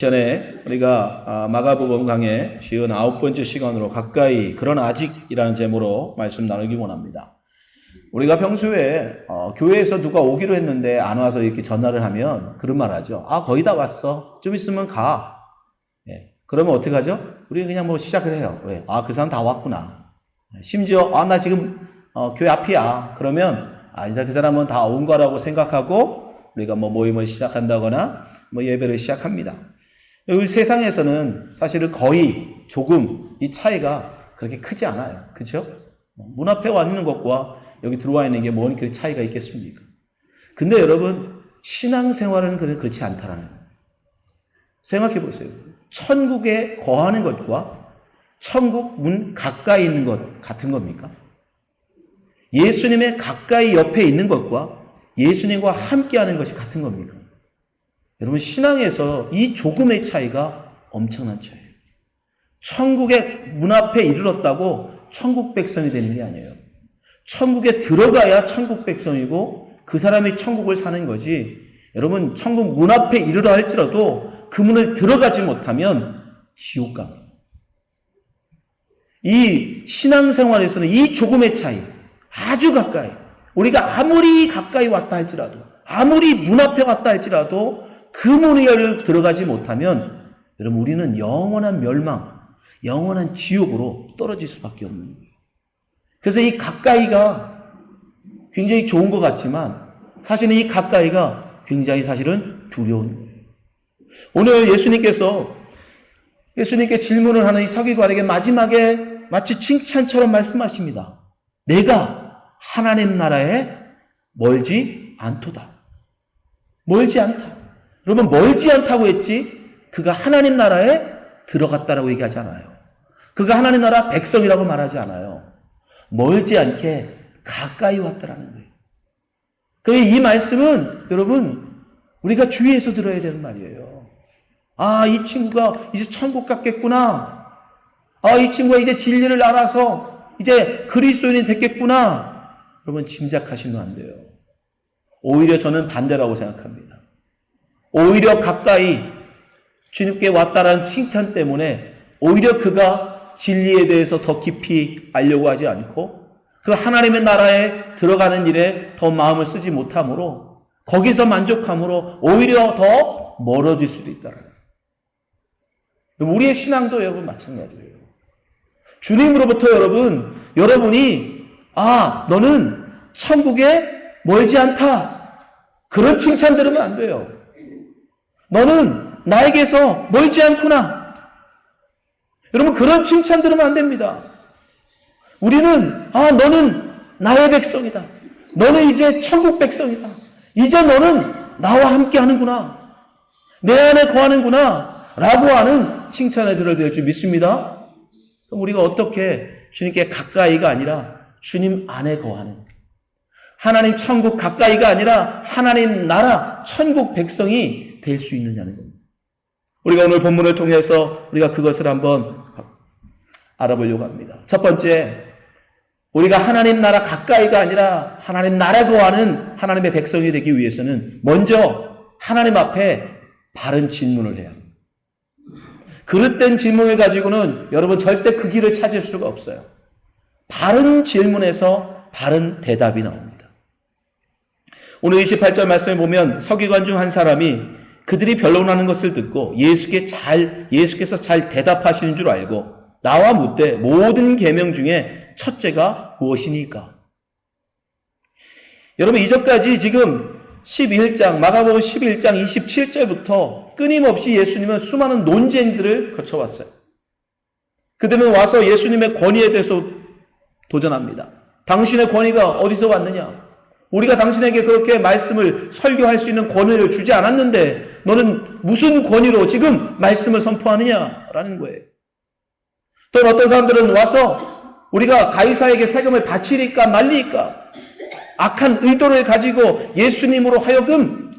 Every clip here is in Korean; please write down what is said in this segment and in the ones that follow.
전에 우리가 마가복음 강의 59번째 시간으로 가까이 그러나 아직이라는 제목으로 말씀 나누기 원합니다. 우리가 평소에 교회에서 누가 오기로 했는데 안 와서 이렇게 전화를 하면 그런 말 하죠. 거의 다 왔어. 좀 있으면 가. 그러면 어떻게 하죠? 우리는 그냥 시작을 해요. 왜? 그 사람 다 왔구나. 심지어 나 지금 교회 앞이야. 그러면 이제 그 사람은 다 온 거라고 생각하고 우리가 모임을 시작한다거나 예배를 시작합니다. 우리 세상에서는 사실은 거의 조금 이 차이가 그렇게 크지 않아요. 그렇죠? 문 앞에 와 있는 것과 여기 들어와 있는 게 뭔 그 차이가 있겠습니까? 근데 여러분, 신앙생활은 그렇지 않다라는 거예요. 생각해 보세요. 천국에 거하는 것과 천국 문 가까이 있는 것 같은 겁니까? 예수님의 가까이 옆에 있는 것과 예수님과 함께하는 것이 같은 겁니까? 여러분, 신앙에서 이 조금의 차이가 엄청난 차이예요. 천국의 문 앞에 이르렀다고 천국 백성이 되는 게 아니에요. 천국에 들어가야 천국 백성이고 그 사람이 천국을 사는 거지. 여러분, 천국 문 앞에 이르러 할지라도 그 문을 들어가지 못하면 지옥 갑니다. 이 신앙생활에서는 이 조금의 차이, 아주 가까이, 우리가 아무리 가까이 왔다 할지라도, 아무리 문 앞에 왔다 할지라도 그 문을 들어가지 못하면 여러분, 우리는 영원한 멸망, 영원한 지옥으로 떨어질 수밖에 없는 거예요. 그래서 이 가까이가 굉장히 좋은 것 같지만 사실은 이 가까이가 굉장히 사실은 두려운 거예요. 오늘 예수님께 질문을 하는 이 서기관에게 마지막에 마치 칭찬처럼 말씀하십니다. 내가 하나님 나라에 멀지 않도다. 멀지 않다. 여러분, 멀지 않다고 했지 그가 하나님 나라에 들어갔다라고 얘기하지 않아요. 그가 하나님 나라 백성이라고 말하지 않아요. 멀지 않게 가까이 왔다라는 거예요. 그래서 이 말씀은 여러분, 우리가 주의해서 들어야 되는 말이에요. 이 친구가 이제 천국 갔겠구나. 이 친구가 이제 진리를 알아서 이제 그리스도인이 됐겠구나. 여러분, 짐작하시면 안 돼요. 오히려 저는 반대라고 생각합니다. 오히려 가까이 주님께 왔다라는 칭찬 때문에 오히려 그가 진리에 대해서 더 깊이 알려고 하지 않고 그 하나님의 나라에 들어가는 일에 더 마음을 쓰지 못함으로 거기서 만족함으로 오히려 더 멀어질 수도 있다는 거예요. 우리의 신앙도 여러분 마찬가지예요. 주님으로부터 여러분이 너는 천국에 멀지 않다. 그런 칭찬 들으면 안 돼요. 너는 나에게서 멀지 않구나. 여러분, 그런 칭찬 들으면 안 됩니다. 우리는 너는 나의 백성이다. 너는 이제 천국 백성이다. 이제 너는 나와 함께 하는구나. 내 안에 거하는구나. 라고 하는 칭찬을 들어야 될 줄 믿습니다. 그럼 우리가 어떻게 주님께 가까이가 아니라 주님 안에 거하는, 하나님 천국 가까이가 아니라 하나님 나라 천국 백성이 될 수 있느냐는 겁니다. 우리가 오늘 본문을 통해서 우리가 그것을 한번 알아보려고 합니다. 첫 번째, 우리가 하나님 나라 가까이가 아니라 하나님 나라에 거하는 하나님의 백성이 되기 위해서는 먼저 하나님 앞에 바른 질문을 해야 합니다. 그릇된 질문을 가지고는 여러분 절대 그 길을 찾을 수가 없어요. 바른 질문에서 바른 대답이 나옵니다. 오늘 28절 말씀에 보면 서기관 중 한 사람이 그들이 변론하는 것을 듣고 예수께서 잘 대답하시는 줄 알고 나와 묻되 모든 계명 중에 첫째가 무엇이니까? 여러분, 이전까지 지금 11장, 마가복음 11장 27절부터 끊임없이 예수님은 수많은 논쟁들을 거쳐왔어요. 그들은 와서 예수님의 권위에 대해서 도전합니다. 당신의 권위가 어디서 왔느냐? 우리가 당신에게 그렇게 말씀을 설교할 수 있는 권위를 주지 않았는데 너는 무슨 권위로 지금 말씀을 선포하느냐라는 거예요. 또 어떤 사람들은 와서 우리가 가이사에게 세금을 바치리까 말리까 악한 의도를 가지고 예수님으로 하여금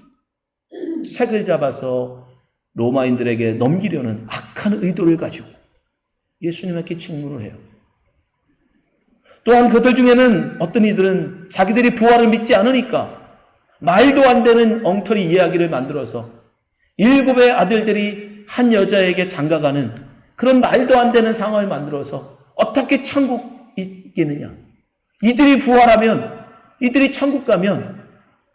색을 잡아서 로마인들에게 넘기려는 악한 의도를 가지고 예수님에게 질문을 해요. 또한 그들 중에는 어떤 이들은 자기들이 부활을 믿지 않으니까 말도 안 되는 엉터리 이야기를 만들어서 7의 아들들이 한 여자에게 장가가는 그런 말도 안 되는 상황을 만들어서 어떻게 천국 있겠느냐. 이들이 부활하면, 이들이 천국 가면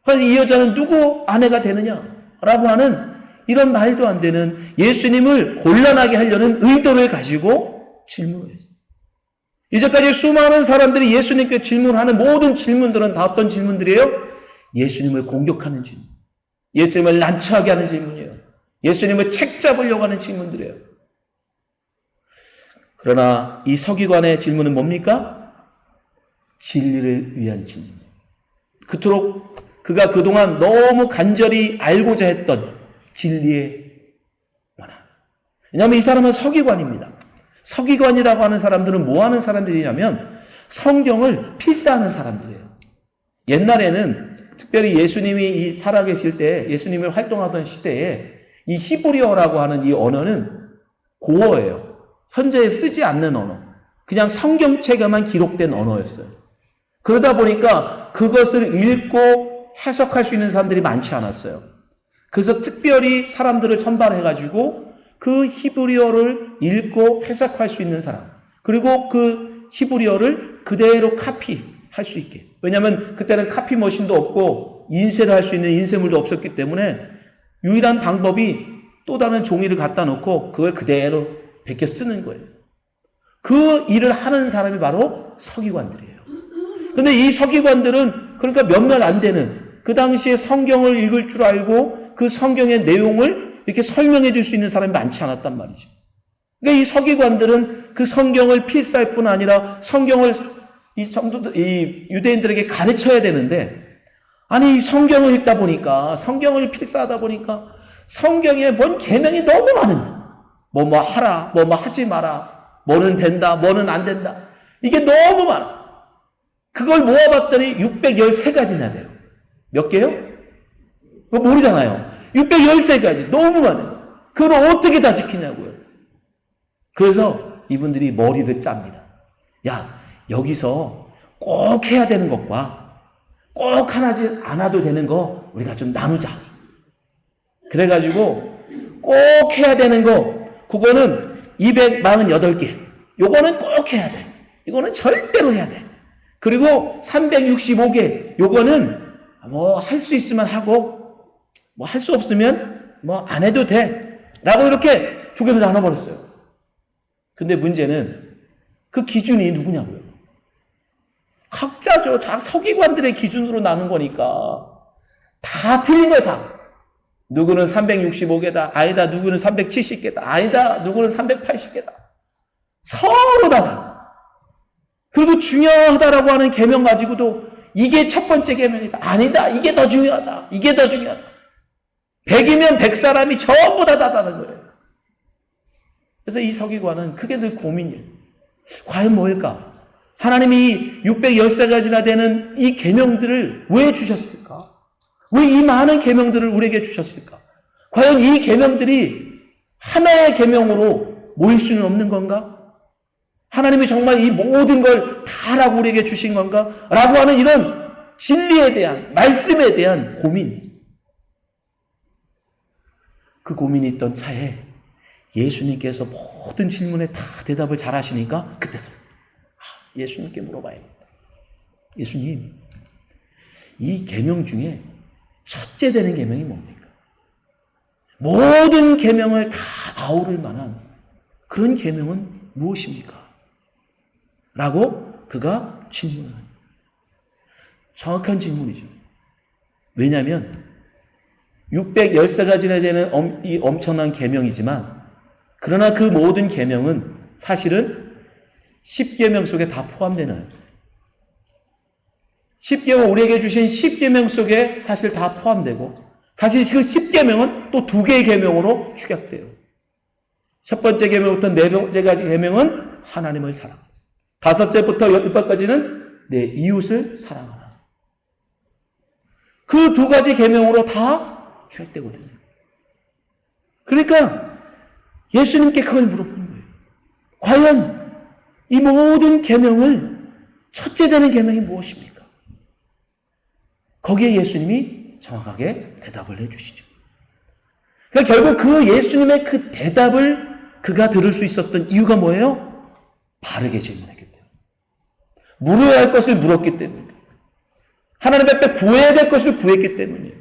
과연 이 여자는 누구 아내가 되느냐라고 하는 이런 말도 안 되는 예수님을 곤란하게 하려는 의도를 가지고 질문을 했어요. 이제까지 수많은 사람들이 예수님께 질문하는 모든 질문들은 다 어떤 질문들이에요? 예수님을 공격하는 질문, 예수님을 난처하게 하는 질문이에요. 예수님을 책잡으려고 하는 질문들이에요. 그러나 이 서기관의 질문은 뭡니까? 진리를 위한 질문이에요. 그토록 그가 그동안 너무 간절히 알고자 했던 진리의 원함. 왜냐하면 이 사람은 서기관입니다. 서기관이라고 하는 사람들은 뭐 하는 사람들이냐면 성경을 필사하는 사람들이에요. 옛날에는 특별히 예수님이 살아계실 때, 예수님이 활동하던 시대에 이 히브리어라고 하는 이 언어는 고어예요. 현재 쓰지 않는 언어. 그냥 성경책에만 기록된 언어였어요. 그러다 보니까 그것을 읽고 해석할 수 있는 사람들이 많지 않았어요. 그래서 특별히 사람들을 선발해가지고 그 히브리어를 읽고 해석할 수 있는 사람, 그리고 그 히브리어를 그대로 카피할 수 있게. 왜냐하면 그때는 카피 머신도 없고 인쇄를 할 수 있는 인쇄물도 없었기 때문에 유일한 방법이 또 다른 종이를 갖다 놓고 그걸 그대로 베껴 쓰는 거예요. 그 일을 하는 사람이 바로 서기관들이에요. 그런데 이 서기관들은 그러니까 몇몇 안 되는, 그 당시에 성경을 읽을 줄 알고 그 성경의 내용을 이렇게 설명해 줄 수 있는 사람이 많지 않았단 말이죠. 그러니까 이 서기관들은 그 성경을 필사할 뿐 아니라 성경을 이 유대인들에게 가르쳐야 되는데, 아니 이 성경을 읽다 보니까, 성경을 필사하다 보니까 성경에 뭔 계명이 너무 많은, 뭐 하라, 뭐 하지 마라, 뭐는 된다, 뭐는 안 된다, 이게 너무 많아. 그걸 모아봤더니 613가지나 돼요. 몇 개요? 그거 모르잖아요. 613가지. 너무 많아요. 그걸 어떻게 다 지키냐고요. 그래서 이분들이 머리를 짭니다. 야, 여기서 꼭 해야 되는 것과 꼭 하지 않아도 되는 거 우리가 좀 나누자. 그래가지고 꼭 해야 되는 거, 그거는 248개. 요거는 꼭 해야 돼. 이거는 절대로 해야 돼. 그리고 365개. 요거는 뭐 할 수 있으면 하고 뭐 할 수 없으면 뭐 안 해도 돼. 라고 이렇게 두 개를 나눠버렸어요. 근데 문제는 그 기준이 누구냐고요. 각자죠. 서기관들의 기준으로 나눈 거니까 다 틀린 거야, 다. 누구는 365개다. 아니다. 누구는 370개다. 아니다. 누구는 380개다. 서로 다. 그리고 중요하다라고 하는 계명 가지고도 이게 첫 번째 계명이다. 아니다. 이게 더 중요하다. 이게 더 중요하다. 100이면 100사람이 전부 다 다다는 거예요. 그래서 이 서기관은 그게 늘 고민이에요. 과연 뭘까? 하나님이 613가지나 되는 이 계명들을 왜 주셨을까? 왜 이 많은 계명들을 우리에게 주셨을까? 과연 이 계명들이 하나의 계명으로 모일 수는 없는 건가? 하나님이 정말 이 모든 걸 다 하라고 우리에게 주신 건가? 라고 하는 이런 진리에 대한, 말씀에 대한 고민. 그 고민이 있던 차에 예수님께서 모든 질문에 다 대답을 잘 하시니까 그때도 예수님께 물어봐야겠다. 예수님, 이 계명 중에 첫째 되는 계명이 뭡니까? 모든 계명을 다 아우를 만한 그런 계명은 무엇입니까? 라고 그가 질문합니다. 정확한 질문이죠. 왜냐하면 613가지나 되는 이 엄청난 계명이지만, 그러나 그 모든 계명은 사실은 10계명 속에 다 포함되는, 10계명, 우리에게 주신 10계명 속에 사실 다 포함되고, 사실 그 10계명은 또 2개의 계명으로 축약돼요. 첫 번째 계명부터 네 번째 가지 계명은 하나님을 사랑, 5째부터 6번까지는 내 이웃을 사랑하라. 그 2가지 계명으로 다 축약되거든요. 그러니까 예수님께 그걸 물어보는 거예요. 과연 이 모든 계명을 첫째 되는 계명이 무엇입니까? 거기에 예수님이 정확하게 대답을 해주시죠. 결국 그 예수님의 그 대답을 그가 들을 수 있었던 이유가 뭐예요? 바르게 질문했기 때문에. 물어야 할 것을 물었기 때문에. 하나님 앞에 구해야 될 것을 구했기 때문이에요.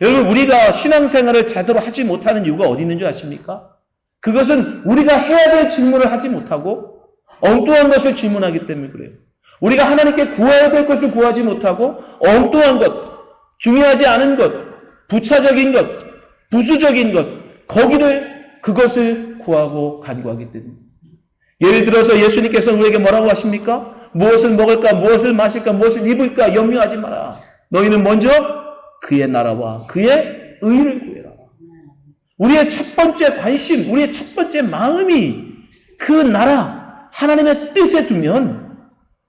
여러분, 우리가 신앙생활을 제대로 하지 못하는 이유가 어디 있는 줄 아십니까? 그것은 우리가 해야 될 질문을 하지 못하고 엉뚱한 것을 질문하기 때문에 그래요. 우리가 하나님께 구해야 될 것을 구하지 못하고 엉뚱한 것, 중요하지 않은 것, 부차적인 것, 부수적인 것, 그것을 구하고 간구하기 때문에. 예를 들어서 예수님께서 우리에게 뭐라고 하십니까? 무엇을 먹을까, 무엇을 마실까, 무엇을 입을까 염려하지 마라. 너희는 먼저 그의 나라와 그의 의를 구해라. 우리의 첫 번째 관심, 우리의 첫 번째 마음이 그 나라, 하나님의 뜻에 두면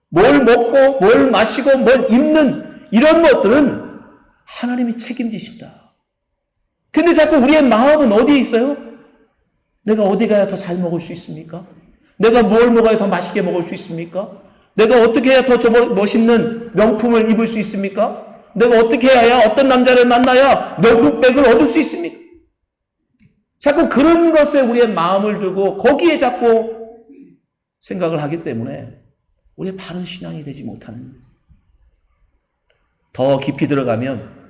뭘 먹고 뭘 마시고 뭘 입는 이런 것들은 하나님이 책임지신다. 근데 자꾸 우리의 마음은 어디에 있어요? 내가 어디 가야 더 잘 먹을 수 있습니까? 내가 뭘 먹어야 더 맛있게 먹을 수 있습니까? 내가 어떻게 해야 더 멋있는 명품을 입을 수 있습니까? 내가 어떻게 해야 어떤 남자를 만나야 명품백을 얻을 수 있습니까? 자꾸 그런 것에 우리의 마음을 두고 거기에 자꾸 생각을 하기 때문에 우리의 바른 신앙이 되지 못하는 거예요. 더 깊이 들어가면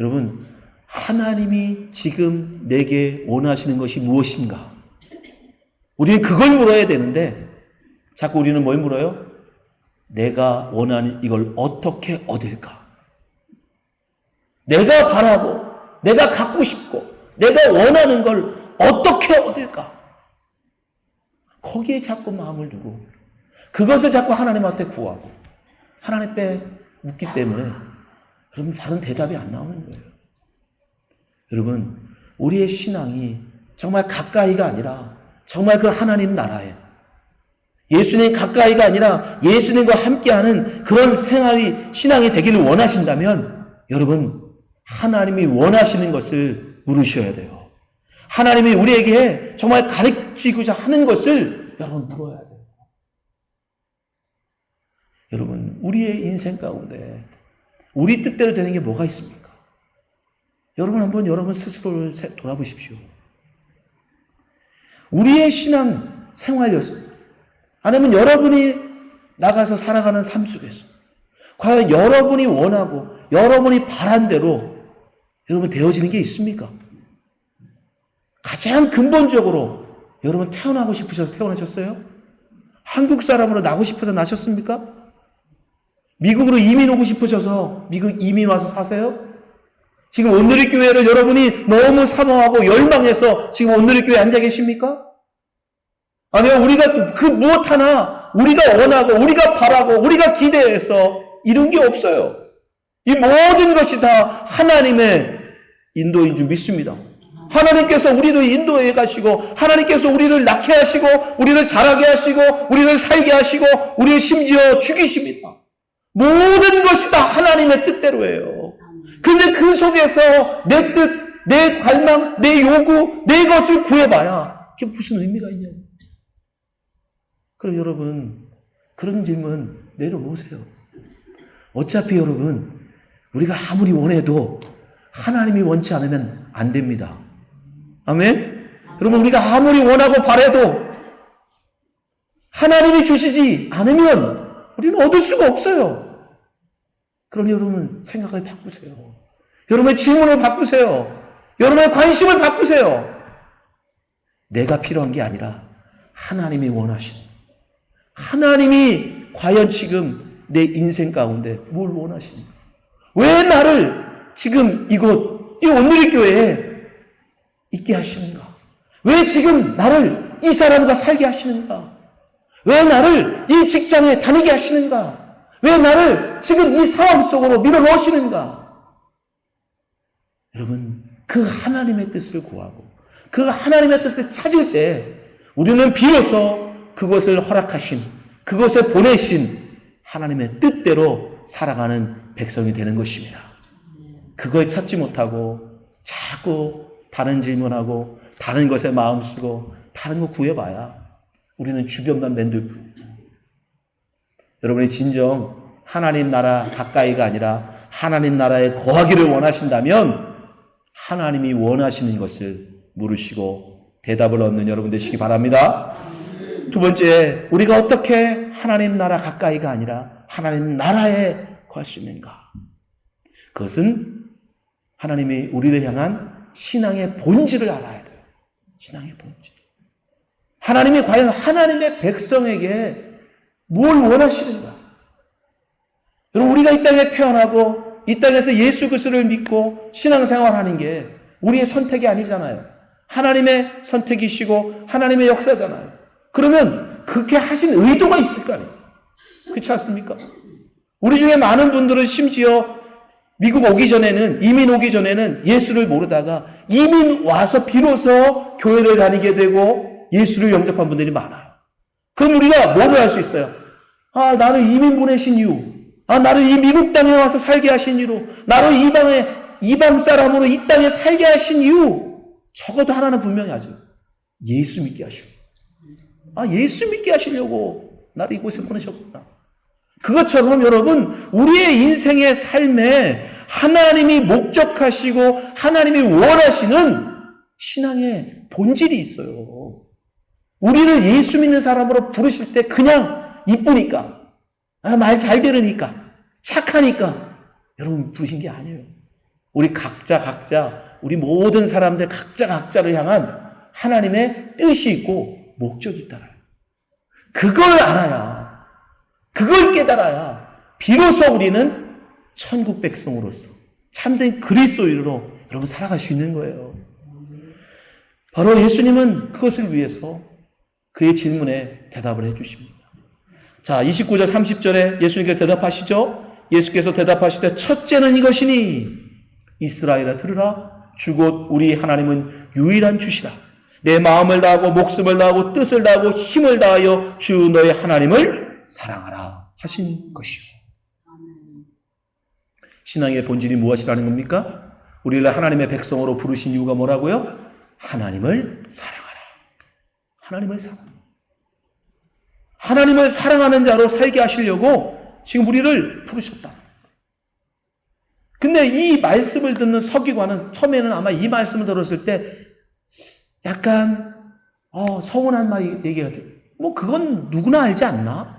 여러분, 하나님이 지금 내게 원하시는 것이 무엇인가? 우리는 그걸 물어야 되는데 자꾸 우리는 뭘 물어요? 내가 원하는 이걸 어떻게 얻을까? 내가 바라고 내가 갖고 싶고 내가 원하는 걸 어떻게 얻을까? 거기에 자꾸 마음을 두고 그것을 자꾸 하나님한테 구하고 하나님 앞에 묻기 때문에 여러분 다른 대답이 안 나오는 거예요. 여러분, 우리의 신앙이 정말 가까이가 아니라 정말 그 하나님 나라에 예수님 가까이가 아니라 예수님과 함께하는 그런 생활이 신앙이 되기를 원하신다면 여러분, 하나님이 원하시는 것을 물으셔야 돼요. 하나님이 우리에게 정말 가르치고자 하는 것을 여러분 물어야 돼요. 여러분, 우리의 인생 가운데 우리 뜻대로 되는 게 뭐가 있습니까? 여러분 한번 여러분 스스로를 돌아보십시오. 우리의 신앙 생활이었습니다. 아니면 여러분이 나가서 살아가는 삶 속에서 과연 여러분이 원하고 여러분이 바란 대로 여러분 되어지는 게 있습니까? 가장 근본적으로 여러분 태어나고 싶으셔서 태어나셨어요? 한국 사람으로 나고 싶어서 나셨습니까? 미국으로 이민 오고 싶으셔서 미국 이민 와서 사세요? 지금 온누리 교회를 여러분이 너무 사모하고 열망해서 지금 온누리 교회에 앉아 계십니까? 아니요, 우리가 그 무엇 하나 우리가 원하고 우리가 바라고 우리가 기대해서 이런 게 없어요. 이 모든 것이 다 하나님의 인도인 줄 믿습니다. 하나님께서 우리를 인도해 가시고 하나님께서 우리를 낳게 하시고 우리를 자라게 하시고 우리를 살게 하시고 우리를 심지어 죽이십니다. 모든 것이 다 하나님의 뜻대로예요. 근데 그 속에서 내 뜻, 내 갈망, 내 요구, 내 것을 구해봐야 그게 무슨 의미가 있냐고. 그럼 여러분, 그런 질문 내려놓으세요. 어차피 여러분, 우리가 아무리 원해도 하나님이 원치 않으면 안 됩니다. 아멘? 여러분, 우리가 아무리 원하고 바라도 하나님이 주시지 않으면 우리는 얻을 수가 없어요. 그러니 여러분, 생각을 바꾸세요. 여러분의 질문을 바꾸세요. 여러분의 관심을 바꾸세요. 내가 필요한 게 아니라 하나님이 원하시는, 하나님이 과연 지금 내 인생 가운데 뭘 원하시는가? 왜 나를 지금 이곳, 이 온누리 교회에 있게 하시는가? 왜 지금 나를 이 사람과 살게 하시는가? 왜 나를 이 직장에 다니게 하시는가? 왜 나를 지금 이 상황 속으로 밀어 넣으시는가? 여러분, 그 하나님의 뜻을 구하고 그 하나님의 뜻을 찾을 때 우리는 비로소 그것을 허락하신, 그것을 보내신 하나님의 뜻대로 살아가는 백성이 되는 것입니다. 그걸 찾지 못하고 자꾸 다른 질문하고 다른 것에 마음 쓰고 다른 거 구해봐야 우리는 주변만 맨들 뿐입니다. 여러분이 진정 하나님 나라 가까이가 아니라 하나님 나라에 거하기를 원하신다면 하나님이 원하시는 것을 물으시고 대답을 얻는 여러분 되시기 바랍니다. 두 번째, 우리가 어떻게 하나님 나라 가까이가 아니라 하나님 나라에 갈 수 있는가? 그것은 하나님이 우리를 향한 신앙의 본질을 알아야 돼요. 신앙의 본질. 하나님이 과연 하나님의 백성에게 뭘 원하시는가? 여러분, 우리가 이 땅에 태어나고 이 땅에서 예수 그리스도를 믿고 신앙생활하는 게 우리의 선택이 아니잖아요. 하나님의 선택이시고 하나님의 역사잖아요. 그러면 그렇게 하신 의도가 있을 거 아니에요. 그렇지 않습니까? 우리 중에 많은 분들은 심지어 미국 오기 전에는, 이민 오기 전에는 예수를 모르다가 이민 와서 비로소 교회를 다니게 되고 예수를 영접한 분들이 많아요. 그럼 우리가 뭐를 할 수 있어요? 아, 나를 이민 보내신 이유, 아, 나를 이 미국 땅에 와서 살게 하신 이유, 나를 이방 사람으로 이 땅에 살게 하신 이유, 적어도 하나는 분명히 하죠. 예수 믿게 하시고. 아, 예수 믿게 하시려고 나를 이곳에 보내셨구나. 그것처럼 여러분, 우리의 인생의 삶에 하나님이 목적하시고 하나님이 원하시는 신앙의 본질이 있어요. 우리를 예수 믿는 사람으로 부르실 때 그냥 이쁘니까, 말 잘 들으니까, 착하니까 여러분 부르신 게 아니에요. 우리 각자 우리 모든 사람들 각자를 향한 하나님의 뜻이 있고 목적이 있다라요. 그걸 알아야, 그걸 깨달아야 비로소 우리는 천국 백성으로서 참된 그리스도인으로 여러분 살아갈 수 있는 거예요. 바로 예수님은 그것을 위해서 그의 질문에 대답을 해주십니다. 자, 29절 30절에 예수님께서 대답하시죠. 예수께서 대답하시되 첫째는 이것이니 이스라엘아 들으라. 주곧 우리 하나님은 유일한 주시라. 내 마음을 다하고 목숨을 다하고 뜻을 다하고 힘을 다하여 주 너의 하나님을 사랑하라 하신 것이요. 신앙의 본질이 무엇이라는 겁니까? 우리를 하나님의 백성으로 부르신 이유가 뭐라고요? 하나님을 사랑하라. 하나님을 사랑하라. 하나님을 사랑하는 자로 살게 하시려고 지금 우리를 부르셨다. 근데 이 말씀을 듣는 서기관은 처음에는 아마 이 말씀을 들었을 때 약간 서운한 말이 얘기가 돼요. 뭐 그건 누구나 알지 않나?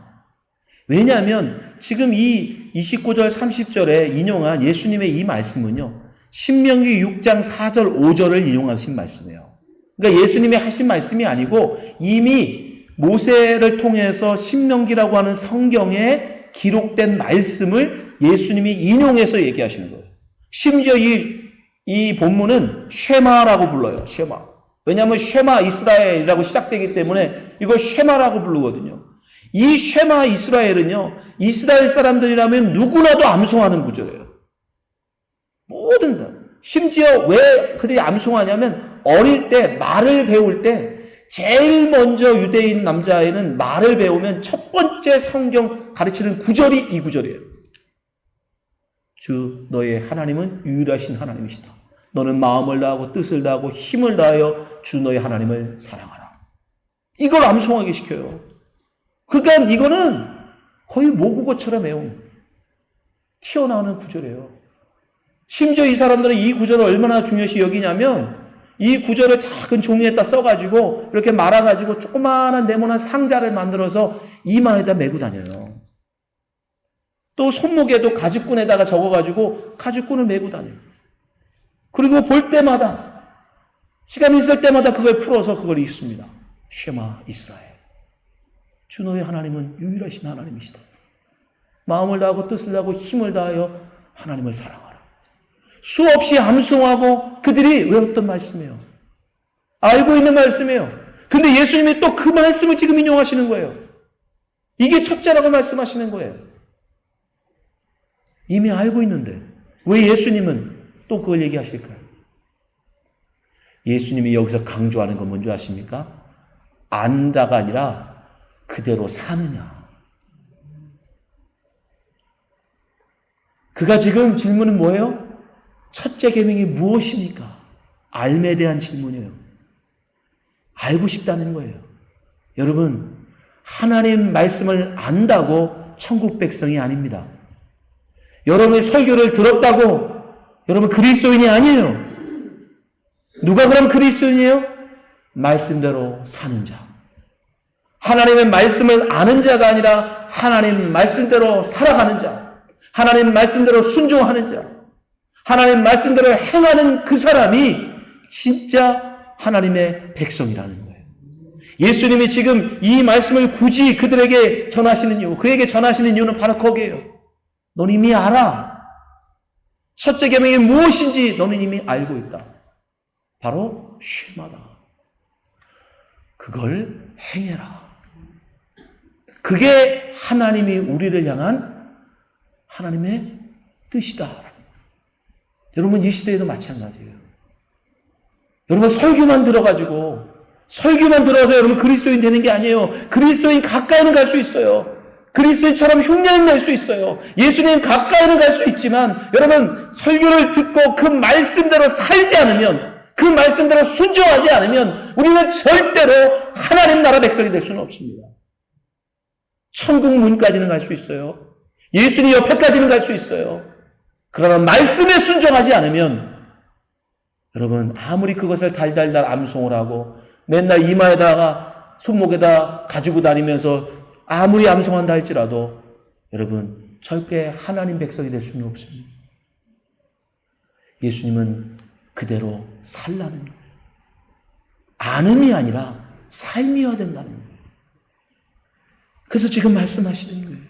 왜냐하면 지금 이 29절 30절에 인용한 예수님의 이 말씀은요, 신명기 6장 4절 5절을 인용하신 말씀이에요. 그러니까 예수님이 하신 말씀이 아니고 이미 모세를 통해서 신명기라고 하는 성경에 기록된 말씀을 예수님이 인용해서 얘기하시는 거예요. 심지어 이 본문은 쉐마라고 불러요. 쉐마. 왜냐하면 쉐마 이스라엘이라고 시작되기 때문에 이걸 쉐마라고 부르거든요. 이 쉐마 이스라엘은요, 이스라엘 사람들이라면 누구나도 암송하는 구절이에요. 모든 사람. 심지어 왜 그들이 암송하냐면 어릴 때 말을 배울 때 제일 먼저 유대인 남자애는 말을 배우면 첫 번째 성경 가르치는 구절이 이 구절이에요. 주 너의 하나님은 유일하신 하나님이시다. 너는 마음을 다하고 뜻을 다하고 힘을 다하여 주 너의 하나님을 사랑하라. 이걸 암송하게 시켜요. 그러니까 이거는 거의 모국어처럼 외운 튀어나오는 구절이에요. 심지어 이 사람들은 이 구절을 얼마나 중요시 여기냐면 이 구절을 작은 종이에다 써가지고 이렇게 말아가지고 조그마한 네모난 상자를 만들어서 이마에다 메고 다녀요. 또 손목에도 가죽끈에다가 적어가지고 가죽끈을 메고 다녀요. 그리고 볼 때마다 시간이 있을 때마다 그걸 풀어서 그걸 읽습니다. 쉐마 이스라엘. 주 너의 하나님은 유일하신 하나님이시다. 마음을 다하고 뜻을 다하고 힘을 다하여 하나님을 사랑하라. 수없이 암송하고 그들이 외웠던 말씀이에요. 알고 있는 말씀이에요. 근데 예수님이 또 그 말씀을 지금 인용하시는 거예요. 이게 첫째라고 말씀하시는 거예요. 이미 알고 있는데 왜 예수님은 또 그걸 얘기하실까요? 예수님이 여기서 강조하는 건 뭔지 아십니까? 안다가 아니라 그대로 사느냐. 그가 지금 질문은 뭐예요? 첫째 계명이 무엇입니까? 알에 대한 질문이에요. 알고 싶다는 거예요. 여러분, 하나님 말씀을 안다고 천국 백성이 아닙니다. 여러분의 설교를 들었다고 여러분 그리스도인이 아니에요. 누가 그럼 그리스도인이에요? 말씀대로 사는 자. 하나님의 말씀을 아는 자가 아니라 하나님 말씀대로 살아가는 자. 하나님 말씀대로 순종하는 자. 하나님 말씀대로 행하는 그 사람이 진짜 하나님의 백성이라는 거예요. 예수님이 지금 이 말씀을 굳이 그들에게 전하시는 이유, 그에게 전하시는 이유는 바로 거기에요. 너는 이미 알아. 첫째 계명이 무엇인지 너는 이미 알고 있다. 바로 쉐마다. 그걸 행해라. 그게 하나님이 우리를 향한 하나님의 뜻이다. 여러분, 이 시대에도 마찬가지예요. 여러분, 설교만 들어서 여러분 그리스도인 되는 게 아니에요. 그리스도인 가까이는 갈 수 있어요. 그리스도인처럼 흉내는 낼 수 있어요. 예수님 가까이는 갈 수 있지만 여러분, 설교를 듣고 그 말씀대로 살지 않으면, 그 말씀대로 순종하지 않으면 우리는 절대로 하나님 나라 백성이 될 수는 없습니다. 천국 문까지는 갈 수 있어요. 예수님 옆에까지는 갈 수 있어요. 그러나 말씀에 순종하지 않으면 여러분, 아무리 그것을 달달달 암송을 하고 맨날 이마에다가 손목에다 가지고 다니면서 아무리 암송한다 할지라도 여러분, 절대 하나님 백성이 될 수는 없습니다. 예수님은 그대로 살라는 거예요. 안음이 아니라 삶이어야 된다는 거예요. 그래서 지금 말씀하시는 거예요.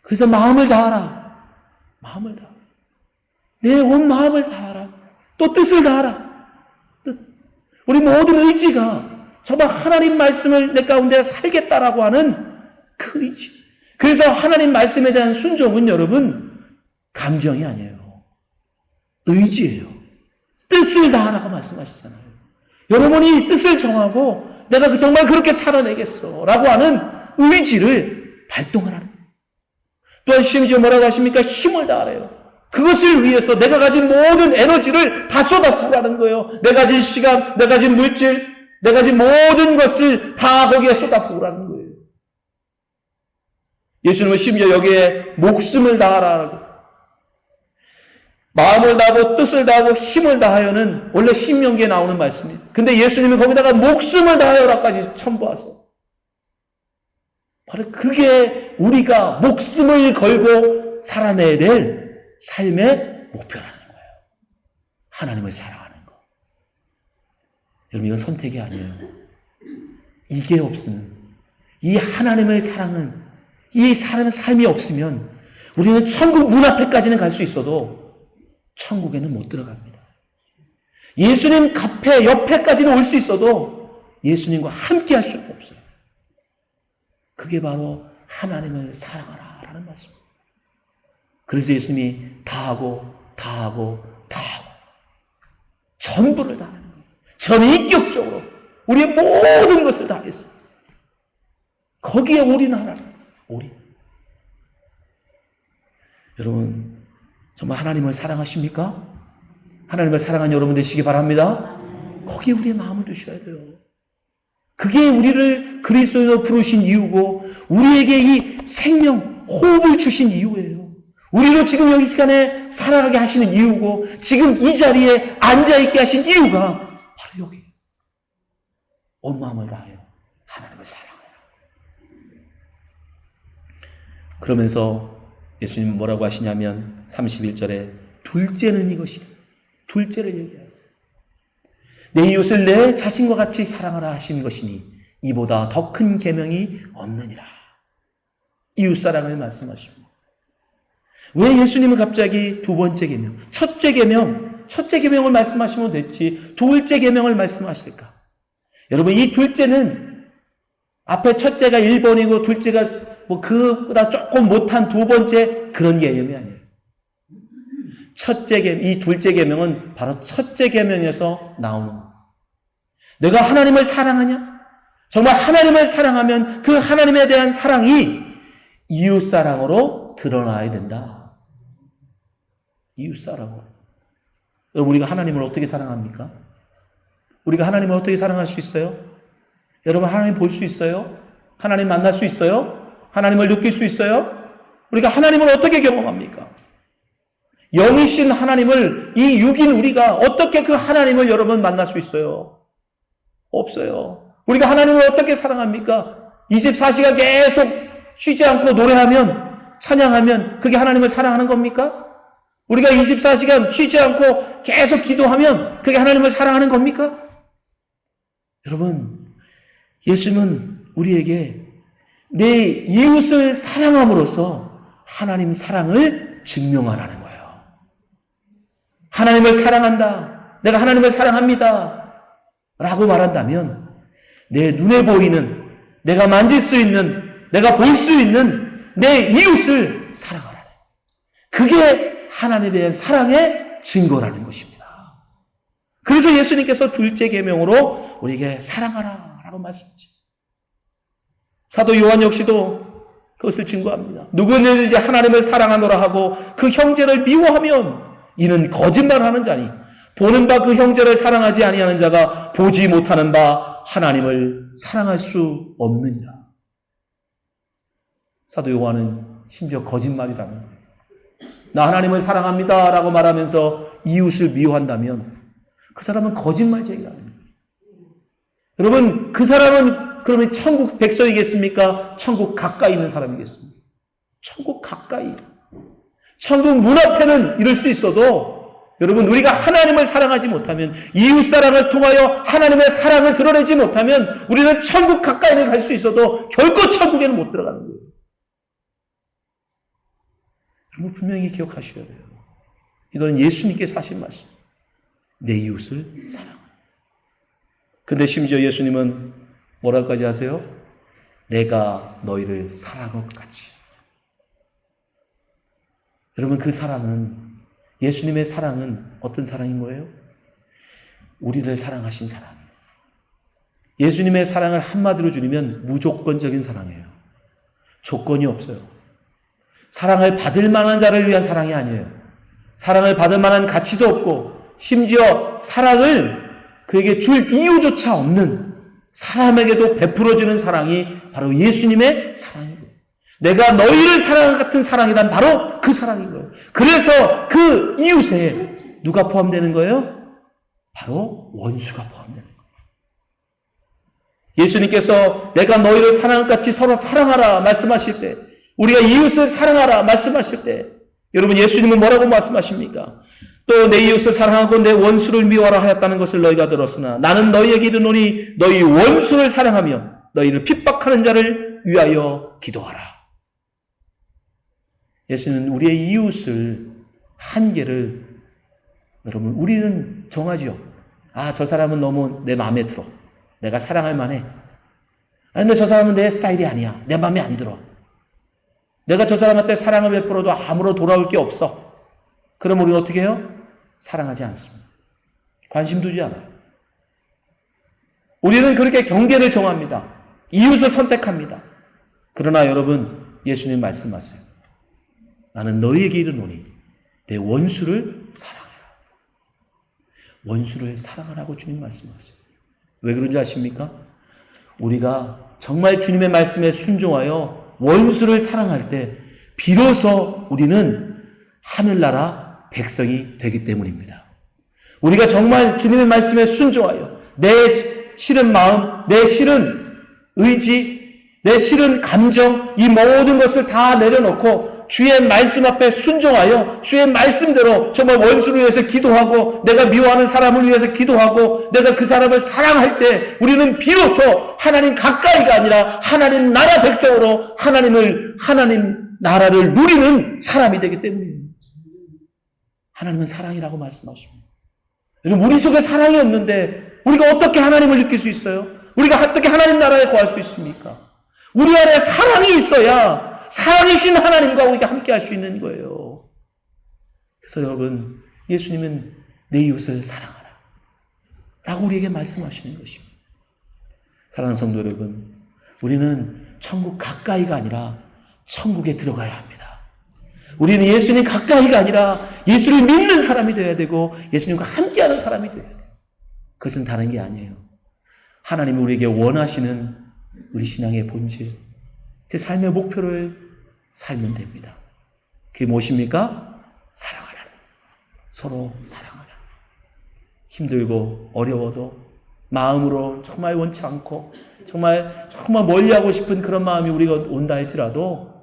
그래서 마음을 다하라. 마음을 다하라. 내 온 마음을 다하라. 또 뜻을 다하라. 우리 모든 의지가 정말 하나님 말씀을 내 가운데 살겠다라고 하는 그 의지. 그래서 하나님 말씀에 대한 순종은 여러분, 감정이 아니에요. 의지예요. 뜻을 다하라고 말씀하시잖아요. 여러분이 뜻을 정하고 내가 정말 그렇게 살아내겠어 라고 하는 의지를 발동하라는 거예요. 또한 심지어 뭐라고 하십니까? 힘을 다하래요. 그것을 위해서 내가 가진 모든 에너지를 다 쏟아부으라는 거예요. 내가 가진 시간, 내가 가진 물질, 내가 가진 모든 것을 다 거기에 쏟아부으라는 거예요. 예수님은 심지어 여기에 목숨을 다하라고, 마음을 다하고 뜻을 다하고 힘을 다하여는 원래 신명기에 나오는 말씀이에요. 근데 예수님이 거기다가 목숨을 다하여라까지 첨부하세요. 바로 그게 우리가 목숨을 걸고 살아내야 될 삶의 목표라는 거예요. 하나님을 사랑하는 거. 여러분, 이건 선택이 아니에요. 이게 없으면, 이 하나님의 사랑은, 이 사람의 삶이 없으면 우리는 천국 문 앞에까지는 갈 수 있어도 천국에는 못 들어갑니다. 예수님 카페 옆에까지는 올 수 있어도 예수님과 함께 할 수가 없어요. 그게 바로 하나님을 사랑하라라는 말씀입니다. 그래서 예수님이 다하고 전부를 다하는 거예요. 전인격적으로 우리의 모든 것을 다하겠어요. 거기에 올인하라는 거예요. 올인. 여러분, 정말 하나님을 사랑하십니까? 하나님을 사랑하는 여러분 되시기 바랍니다. 거기에 우리의 마음을 두셔야 돼요. 그게 우리를 그리스도인으로 부르신 이유고 우리에게 이 생명, 호흡을 주신 이유예요. 우리로 지금 여기 시간에 살아가게 하시는 이유고 지금 이 자리에 앉아있게 하신 이유가 바로 여기. 온 마음을 다하여 하나님을 사랑하라. 그러면서 예수님은 뭐라고 하시냐면 31절에 둘째는 이것이다. 둘째를 얘기하세요. 내 이웃을 내 자신과 같이 사랑하라 하신 것이니 이보다 더 큰 계명이 없느니라. 이웃사랑을 말씀하십니다. 왜 예수님은 갑자기 두 번째 계명, 첫째 계명을 말씀하시면 됐지 둘째 계명을 말씀하실까? 여러분, 이 둘째는 앞에 첫째가 1번이고 둘째가 뭐 그보다 조금 못한 두 번째 그런 개념이 아니에요. 이 둘째 계명은 바로 첫째 계명에서 나오는 거예요. 내가 하나님을 사랑하냐? 정말 하나님을 사랑하면 그 하나님에 대한 사랑이 이웃사랑으로 드러나야 된다. 이웃사랑으로. 여러분, 우리가 하나님을 어떻게 사랑합니까? 우리가 하나님을 어떻게 사랑할 수 있어요? 여러분, 하나님 볼 수 있어요? 하나님 만날 수 있어요? 하나님을 느낄 수 있어요? 우리가 하나님을 어떻게 경험합니까? 영이신 하나님을 이 육인 우리가 어떻게 그 하나님을 여러분 만날 수 있어요? 없어요. 우리가 하나님을 어떻게 사랑합니까? 24시간 계속 쉬지 않고 노래하면, 찬양하면 그게 하나님을 사랑하는 겁니까? 우리가 24시간 쉬지 않고 계속 기도하면 그게 하나님을 사랑하는 겁니까? 여러분, 예수님은 우리에게 내 이웃을 사랑함으로써 하나님 사랑을 증명하라는 거예요. 하나님을 사랑한다. 내가 하나님을 사랑합니다. 라고 말한다면 내 눈에 보이는, 내가 만질 수 있는, 내가 볼 수 있는 내 이웃을 사랑하라. 그게 하나님에 대한 사랑의 증거라는 것입니다. 그래서 예수님께서 둘째 계명으로 우리에게 사랑하라 라고 말씀하십니다. 사도 요한 역시도 그것을 증거합니다. 누구든지 하나님을 사랑하노라 하고 그 형제를 미워하면 이는 거짓말하는 자니 보는 바 그 형제를 사랑하지 아니하는 자가 보지 못하는 바 하나님을 사랑할 수 없느니라. 사도 요한은 심지어 거짓말이라는 거예요. 나 하나님을 사랑합니다 라고 말하면서 이웃을 미워한다면 그 사람은 거짓말쟁이라는 거예요. 여러분, 그 사람은 그러면 천국 백성이겠습니까? 천국 가까이 있는 사람이겠습니까? 천국 가까이. 천국 문 앞에는 이럴 수 있어도 여러분, 우리가 하나님을 사랑하지 못하면, 이웃 사랑을 통하여 하나님의 사랑을 드러내지 못하면 우리는 천국 가까이는 갈 수 있어도 결코 천국에는 못 들어가는 거예요. 여러분, 분명히 기억하셔야 돼요. 이거는 예수님께서 하신 말씀. 내 이웃을 사랑하라. 근데 심지어 예수님은 뭐라고까지 하세요? 내가 너희를 사랑한 것 같이. 여러분, 그 사랑은, 예수님의 사랑은 어떤 사랑인 거예요? 우리를 사랑하신 사랑. 예수님의 사랑을 한마디로 줄이면 무조건적인 사랑이에요. 조건이 없어요. 사랑을 받을 만한 자를 위한 사랑이 아니에요. 사랑을 받을 만한 가치도 없고, 심지어 사랑을 그에게 줄 이유조차 없는 사람에게도 베풀어주는 사랑이 바로 예수님의 사랑이에요. 내가 너희를 사랑한 같은 사랑이란 바로 그 사랑인 거예요. 그래서 그 이웃에 누가 포함되는 거예요? 바로 원수가 포함되는 거예요. 예수님께서 내가 너희를 사랑한 것 같이 서로 사랑하라 말씀하실 때, 우리가 이웃을 사랑하라 말씀하실 때, 여러분, 예수님은 뭐라고 말씀하십니까? 또 내 이웃을 사랑하고 내 원수를 미워하라 하였다는 것을 너희가 들었으나 나는 너희에게 이르노니 너희 원수를 사랑하며 너희를 핍박하는 자를 위하여 기도하라. 예수는 우리의 이웃을, 한계를, 여러분, 우리는 정하죠. 아, 저 사람은 너무 내 마음에 들어. 내가 사랑할 만해. 아, 근데 저 사람은 내 스타일이 아니야. 내 마음에 안 들어. 내가 저 사람한테 사랑을 베풀어도 아무로 돌아올 게 없어. 그럼 우리는 어떻게 해요? 사랑하지 않습니다. 관심 두지 않아요. 우리는 그렇게 경계를 정합니다. 이웃을 선택합니다. 그러나 여러분, 예수님 말씀하세요. 나는 너희에게 이르노니 내 원수를 사랑해라. 원수를 사랑하라고 주님 말씀하세요. 왜 그런지 아십니까? 우리가 정말 주님의 말씀에 순종하여 원수를 사랑할 때 비로소 우리는 하늘나라 백성이 되기 때문입니다. 우리가 정말 주님의 말씀에 순종하여 내 싫은 마음, 내 싫은 의지, 내 싫은 감정, 이 모든 것을 다 내려놓고 주의 말씀 앞에 순종하여 주의 말씀대로 정말 원수를 위해서 기도하고 내가 미워하는 사람을 위해서 기도하고 내가 그 사람을 사랑할 때 우리는 비로소 하나님 가까이가 아니라 하나님 나라 백성으로 하나님 나라를 누리는 사람이 되기 때문입니다. 하나님은 사랑이라고 말씀하십니다. 여러분, 우리 속에 사랑이 없는데 우리가 어떻게 하나님을 느낄 수 있어요? 우리가 어떻게 하나님 나라에 거할 수 있습니까? 우리 안에 사랑이 있어야 사랑이신 하나님과 우리가 함께 할 수 있는 거예요. 그래서 여러분, 예수님은 내 이웃을 사랑하라 라고 우리에게 말씀하시는 것입니다. 사랑하는 성도 여러분, 우리는 천국 가까이가 아니라 천국에 들어가야 합니다. 우리는 예수님 가까이가 아니라 예수를 믿는 사람이 되어야 되고 예수님과 함께하는 사람이 되어야 돼요. 그것은 다른 게 아니에요. 하나님이 우리에게 원하시는 우리 신앙의 본질, 그 삶의 목표를 살면 됩니다. 그게 무엇입니까? 사랑하라는 거예요. 서로 사랑하라. 힘들고 어려워도 마음으로 정말 원치 않고 정말 멀리하고 싶은 그런 마음이 우리가 온다 할지라도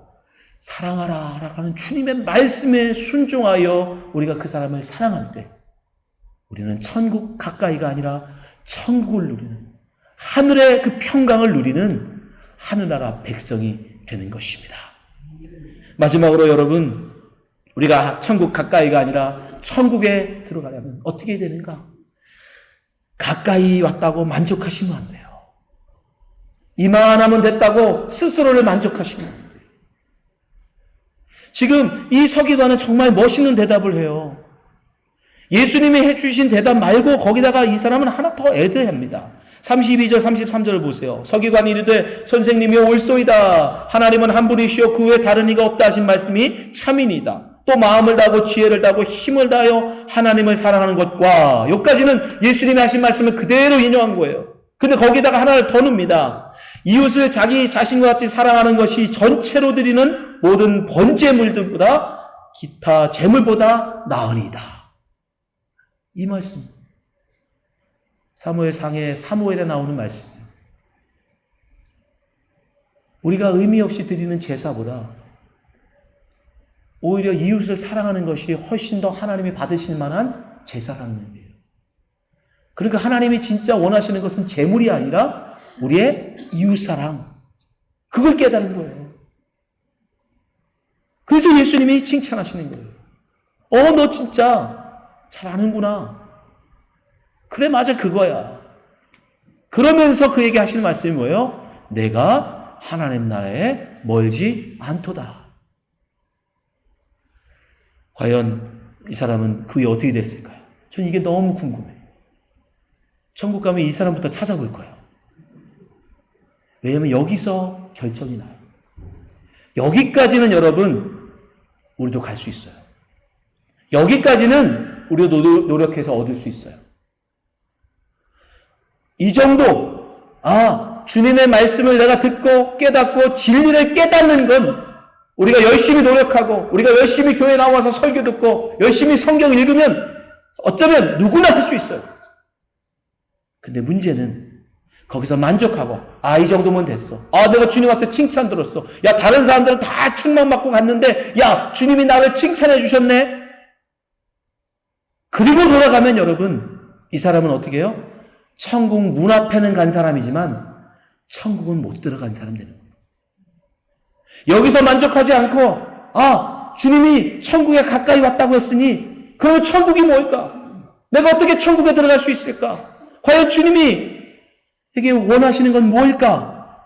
사랑하라 라고 하는 주님의 말씀에 순종하여 우리가 그 사람을 사랑할 때 우리는 천국 가까이가 아니라 천국을 누리는 하늘의 그 평강을 누리는 하늘나라 백성이 되는 것입니다. 마지막으로 여러분, 우리가 천국 가까이가 아니라 천국에 들어가려면 어떻게 되는가? 가까이 왔다고 만족하시면 안 돼요. 이만하면 됐다고 스스로를 만족하시면 안 돼요. 지금 이 서기관은 정말 멋있는 대답을 해요. 예수님이 해주신 대답 말고 거기다가 이 사람은 하나 더 애드합니다. 32절 33절을 보세요. 서기관이 이르되 선생님이 옳소이다. 하나님은 한 분이시오 그 외에 다른 이가 없다 하신 말씀이 참이니이다. 또 마음을 다하고 지혜를 다하고 힘을 다하여 하나님을 사랑하는 것과 여기까지는 예수님이 하신 말씀을 그대로 인용한 거예요. 근데 거기다가 하나를 더 넣습니다. 이웃을 자기 자신과 같이 사랑하는 것이 전체로 드리는 모든 번제물들보다 기타 제물보다 나으니이다. 이 말씀 사무엘상의 사무엘에 나오는 말씀이에요. 우리가 의미 없이 드리는 제사보다 오히려 이웃을 사랑하는 것이 훨씬 더 하나님이 받으실 만한 제사라는 의미예요. 그러니까 하나님이 진짜 원하시는 것은 제물이 아니라 우리의 이웃사랑, 그걸 깨닫는 거예요. 그래서 예수님이 칭찬하시는 거예요. 너 진짜 잘 아는구나. 그래, 맞아, 그거야. 그러면서 그에게 하시는 말씀이 뭐예요? 내가 하나님 나라에 멀지 않도다. 과연 이 사람은 그 후에 어떻게 됐을까요? 전 이게 너무 궁금해요. 천국 가면 이 사람부터 찾아볼 거예요. 왜냐하면 여기서 결정이 나요. 여기까지는 여러분, 우리도 갈 수 있어요. 여기까지는 우리도 노력해서 얻을 수 있어요. 이 정도, 주님의 말씀을 내가 듣고 깨닫고 진리를 깨닫는 건 우리가 열심히 노력하고 우리가 열심히 교회 나와서 설교 듣고 열심히 성경 읽으면 어쩌면 누구나 할 수 있어요. 근데 문제는 거기서 만족하고 이 정도면 됐어. 내가 주님한테 칭찬 들었어. 야, 다른 사람들은 다 책만 받고 갔는데 야, 주님이 나를 칭찬해 주셨네. 그리고 돌아가면 여러분, 이 사람은 어떻게 해요? 천국 문 앞에는 간 사람이지만 천국은 못 들어간 사람 되는 거예요. 여기서 만족하지 않고 주님이 천국에 가까이 왔다고 했으니 그러면 천국이 뭘까? 내가 어떻게 천국에 들어갈 수 있을까? 과연 주님이 이게 원하시는 건 뭘까?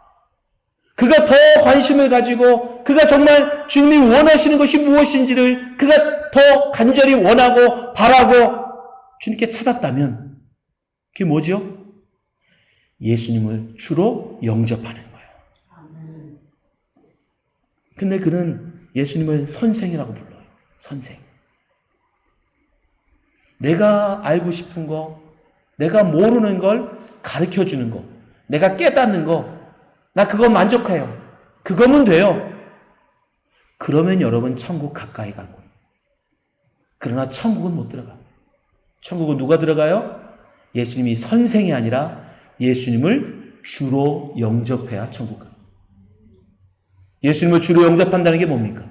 그가 더 관심을 가지고 그가 정말 주님이 원하시는 것이 무엇인지를 그가 더 간절히 원하고 바라고 주님께 찾았다면 그게 뭐죠? 예수님을 주로 영접하는 거예요. 근데 그는 예수님을 선생이라고 불러요. 선생. 내가 알고 싶은 거, 내가 모르는 걸 가르쳐주는 거, 내가 깨닫는 거, 나 그거 만족해요. 그거면 돼요. 그러면 여러분 천국 가까이 가고. 그러나 천국은 못 들어가. 천국은 누가 들어가요? 예수님이 선생이 아니라 예수님을 주로 영접해야 천국 가요. 예수님을 주로 영접한다는 게 뭡니까?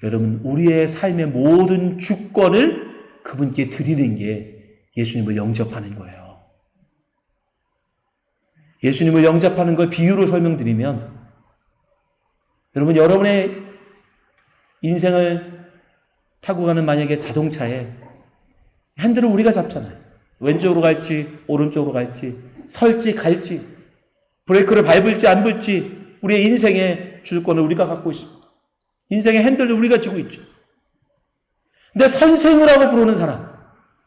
여러분, 우리의 삶의 모든 주권을 그분께 드리는 게 예수님을 영접하는 거예요. 예수님을 영접하는 걸 비유로 설명드리면, 여러분, 여러분의 인생을 타고 가는 만약에 자동차에 핸들을 우리가 잡잖아요. 왼쪽으로 갈지 오른쪽으로 갈지 설지 갈지 브레이크를 밟을지 안 밟을지 우리의 인생의 주권을 우리가 갖고 있습니다. 인생의 핸들을 우리가 쥐고 있죠. 근데 선생이라고 부르는 사람,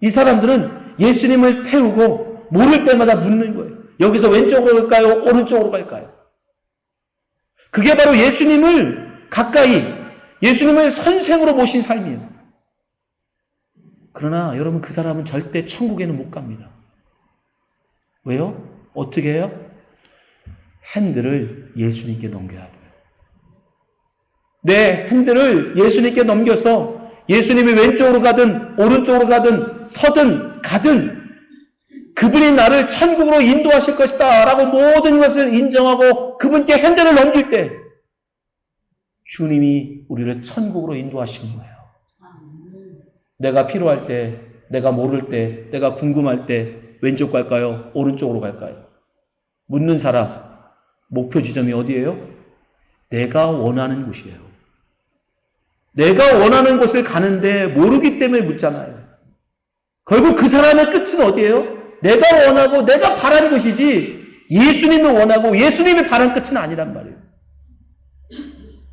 이 사람들은 예수님을 태우고 모를 때마다 묻는 거예요. 여기서 왼쪽으로 갈까요? 오른쪽으로 갈까요? 그게 바로 예수님을 가까이, 예수님을 선생으로 모신 삶이에요. 그러나 여러분, 그 사람은 절대 천국에는 못 갑니다. 왜요? 어떻게 해요? 핸들을 예수님께 넘겨야 돼요. 내 핸들을 예수님께 넘겨서 예수님이 왼쪽으로 가든 오른쪽으로 가든 서든 가든 그분이 나를 천국으로 인도하실 것이다 라고 모든 것을 인정하고 그분께 현대를 넘길 때 주님이 우리를 천국으로 인도하시는 거예요. 내가 필요할 때, 내가 모를 때, 내가 궁금할 때 왼쪽 갈까요? 오른쪽으로 갈까요? 묻는 사람 목표 지점이 어디예요? 내가 원하는 곳이에요. 내가 원하는 곳을 가는데 모르기 때문에 묻잖아요. 결국 그 사람의 끝은 어디예요? 내가 원하고 내가 바라는 것이지 예수님이 원하고 예수님이 바라는 끝은 아니란 말이에요.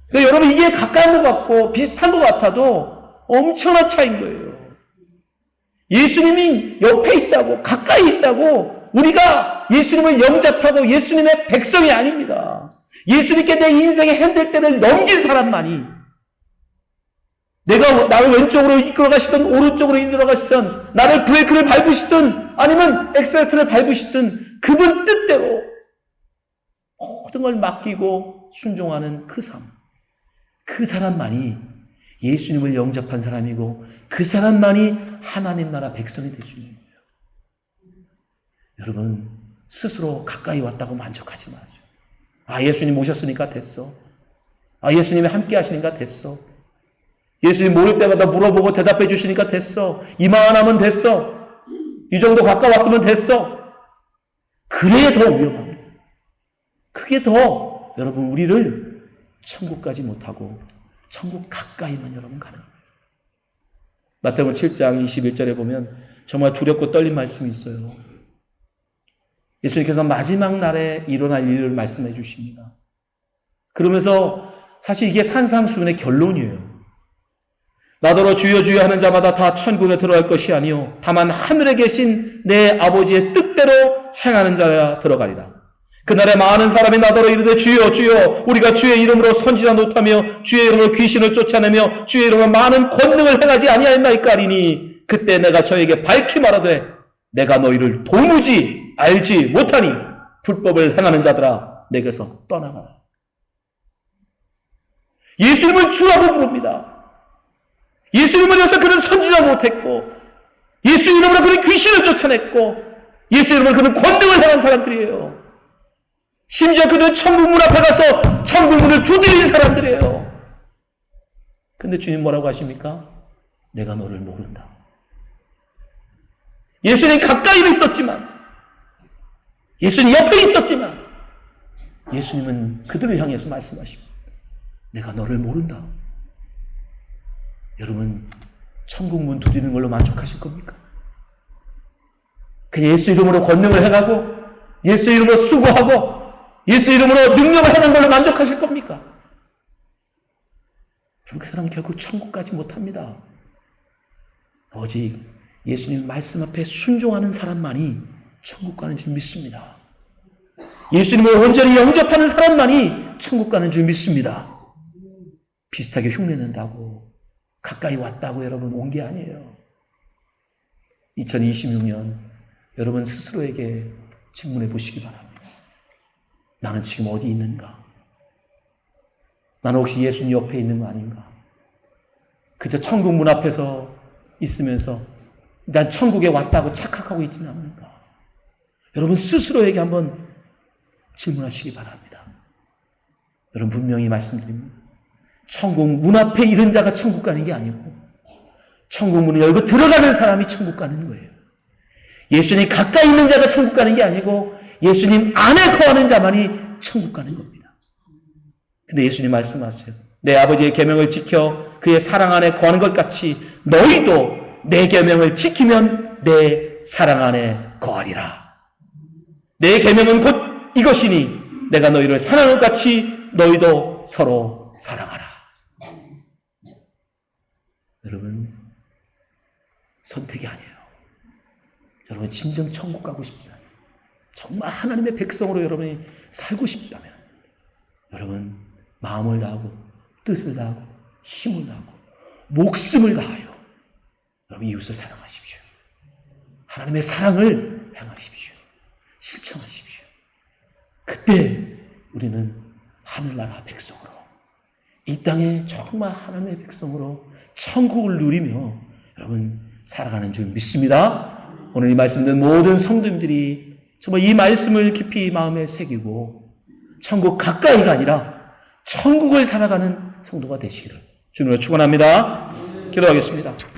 그러니까 여러분 이게 가까운 것 같고 비슷한 것 같아도 엄청난 차이인 거예요. 예수님이 옆에 있다고 가까이 있다고 우리가 예수님을 영접하고 예수님의 백성이 아닙니다. 예수님께 내 인생의 핸들대를 넘긴 사람만이 내가 나를 왼쪽으로 이끌어 가시든 오른쪽으로 인도어 가시든 나를 브레이크를 밟으시든 아니면 엑셀레이터를 밟으시든 그분 뜻대로 모든 걸 맡기고 순종하는 그 삶. 그 사람만이 예수님을 영접한 사람이고 그 사람만이 하나님 나라 백성이 될 수 있는 거예요. 여러분 스스로 가까이 왔다고 만족하지 마세요. 아 예수님 오셨으니까 됐어. 아 예수님이 함께 하시니까 됐어. 예수님 모를 때마다 물어보고 대답해 주시니까 됐어. 이만 하면 됐어. 이 정도 가까웠으면 됐어. 그래야 더 위험합니다. 그게 더 여러분 우리를 천국까지 못하고 천국 가까이만 여러분 가는 거예요. 마태복음 7장 21절에 보면 정말 두렵고 떨린 말씀이 있어요. 예수님께서 마지막 날에 일어날 일을 말씀해 주십니다. 그러면서 사실 이게 산상수훈의 결론이에요. 나더러 주여 주여 하는 자마다 다 천국에 들어갈 것이 아니요 다만 하늘에 계신 내 아버지의 뜻대로 행하는 자야 들어가리라. 그날에 많은 사람이 나더러 이르되 주여 주여 우리가 주의 이름으로 선지자 노타며 주의 이름으로 귀신을 쫓아내며 주의 이름으로 많은 권능을 행하지 아니하였나이까 하리니 그때 내가 저에게 밝히 말하되 내가 너희를 도무지 알지 못하니 불법을 행하는 자들아 내게서 떠나가라. 예수님을 주라고 부릅니다. 예수 이름으로 해서 그는 선지자 못했고 예수 이름으로 그는 귀신을 쫓아냈고 예수 이름으로 그는 권능을 행한 사람들이에요. 심지어 그들은 천국 문 앞에 가서 천국 문을 두드린 사람들이에요. 근데 주님 뭐라고 하십니까? 내가 너를 모른다. 예수님 가까이 있었지만 예수님 옆에 있었지만 예수님은 그들을 향해서 말씀하십니다. 내가 너를 모른다. 여러분 천국 문 두드리는 걸로 만족하실 겁니까? 그냥 예수 이름으로 권능을 행하고 예수 이름으로 수고하고 예수 이름으로 능력을 행하는 걸로 만족하실 겁니까? 그럼 그 사람은 결국 천국까지 못합니다. 오직 예수님 말씀 앞에 순종하는 사람만이 천국 가는 줄 믿습니다. 예수님을 온전히 영접하는 사람만이 천국 가는 줄 믿습니다. 비슷하게 흉내낸다고 가까이 왔다고 여러분 온 게 아니에요. 2026년 여러분 스스로에게 질문해 보시기 바랍니다. 나는 지금 어디 있는가? 나는 혹시 예수님 옆에 있는 거 아닌가? 그저 천국 문 앞에서 있으면서 난 천국에 왔다고 착각하고 있지는 않는가? 여러분 스스로에게 한번 질문하시기 바랍니다. 여러분 분명히 말씀드립니다. 천국 문 앞에 이른 자가 천국 가는 게 아니고 천국 문을 열고 들어가는 사람이 천국 가는 거예요. 예수님 가까이 있는 자가 천국 가는 게 아니고 예수님 안에 거하는 자만이 천국 가는 겁니다. 근데 예수님 말씀하세요. 내 아버지의 계명을 지켜 그의 사랑 안에 거하는 것 같이 너희도 내 계명을 지키면 내 사랑 안에 거하리라. 내 계명은 곧 이것이니 내가 너희를 사랑한 것 같이 너희도 서로 사랑하라. 여러분 선택이 아니에요. 여러분 진정 천국 가고 싶다면 정말 하나님의 백성으로 여러분이 살고 싶다면 여러분 마음을 다하고 뜻을 다하고 힘을 다하고 목숨을 다하여 여러분 이웃을 사랑하십시오. 하나님의 사랑을 행하십시오. 실천하십시오. 그때 우리는 하늘나라 백성으로 이 땅에 정말 하나님의 백성으로 천국을 누리며 여러분 살아가는 줄 믿습니다. 오늘 이 말씀 듣는 모든 성도님들이 정말 이 말씀을 깊이 마음에 새기고 천국 가까이가 아니라 천국을 살아가는 성도가 되시기를 주님으로 축원합니다. 기도하겠습니다.